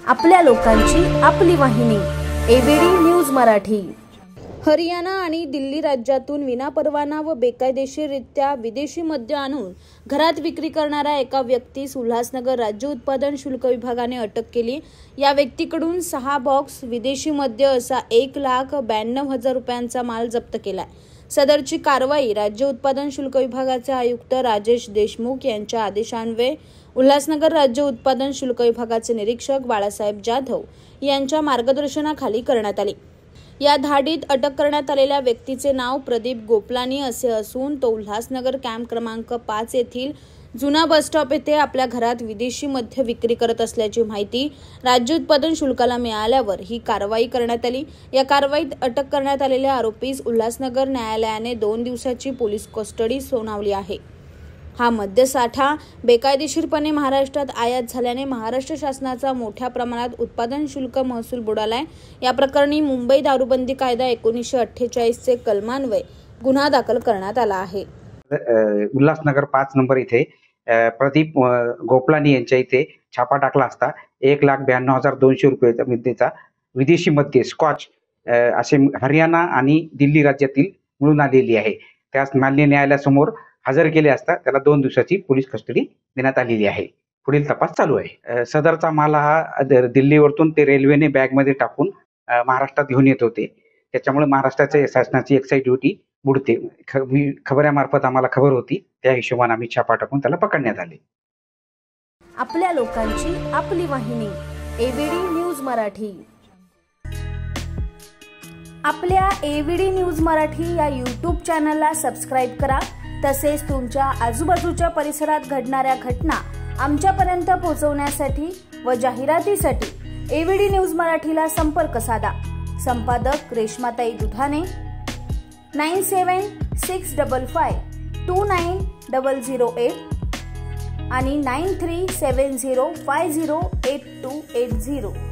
आपल्या लोकांची आपली वाहिनी एबीडी न्यूज मराठी। हरियाणा आणि दिल्ली राज्यातून विनापरवाना व बेकायदेशीररित्या विदेशी मद्य आणून घरात विक्री करणाऱ्या एका व्यक्तीस उल्हासनगर राज्य उत्पादन शुल्क विभागाने अटक केली। या व्यक्तीकडून 6 बॉक्स विदेशी मद्य असा 1,92,000 रुपयांचा माल जप्त केलाय। सदरची कारवाई राज्य उत्पादन शुल्क विभागाचे आयुक्त राजेश देशमुख यांच्या आदेशान्वये उल्हासनगर राज्य उत्पादन शुल्क विभागाचे निरीक्षक बाळासाहेब जाधव यांच्या मार्गदर्शनाखाली करण्यात आली। या धाडीत अटक करण्यात आलेल्या व्यक्तीचे नाव प्रदीप गोपलानी असे असून तो उल्हासनगर कॅम्प क्रमांक 5 येथील जुना बस स्टॉप येथे आपल्या घरात विदेशी मद्य विक्री करत असल्याची माहिती राज्य उत्पादन शुल्काला मिळाल्यावर ही कारवाई करण्यात आली। या कारवाईत अटक करण्यात आलेल्या आरोपीस उल्हासनगर न्यायालयाने 2 दिवसाची पोलीस कस्टडी सुनावली आहे। हा मद्यसाठा बेकायदेशीरपणे महाराष्ट्रात आयात झाल्याने महाराष्ट्र शासनाचा मोठ्या प्रमाणात उत्पादन शुल्क महसूल बुडालाय। या प्रकरणी मुंबई दारूबंदी कायदा 1948 चे कलमान्वये गुन्हा दाखल करण्यात आला आहे। उल्हासनगर 5 नंबर इथे प्रदीप गोपलानी यांच्या इथे छापा टाकला असता 1,92,200 रुपयाचा मुद्देचा विदेशी मद्य स्कॉच असे हरियाणा आणि दिल्ली राज्यातील मिळून आलेली आहे। त्यास मान्य न्यायालयासमोर हजर केले असता त्याला 2 दिवसाची पोलीस कस्टडी देण्यात आलेली आहे। पुढील तपास चालू आहे। सदरचा माल हा दिल्लीवरून ते रेल्वेने बॅगमध्ये टाकून महाराष्ट्रात घेऊन येत होते। त्याच्यामुळे महाराष्ट्राच्या शासनाची एक्साईज ड्युटी बुडते। खबऱ्यामार्फत आम्हाला खबर होती, त्या हिशोबाने आम्ही छापा टाकून त्याला पकडण्यात आले। आपल्या लोकांची आपली वाहिनी एबीडी न्यूज मराठी। आपल्या एबीडी न्यूज मराठी या यूट्यूब चॅनलला सबस्क्राईब करा। तसेच तुमच्या आजूबाजूच्या परिसरात घडणाऱ्या घटना आमच्यापर्यंत पोहोचवण्यासाठी व जाहिरातीसाठी एबीडी न्यूज मराठीला संपर्क साधा। संपादक रेश्माताई दुधाने 9765529008 आणि 9370508280।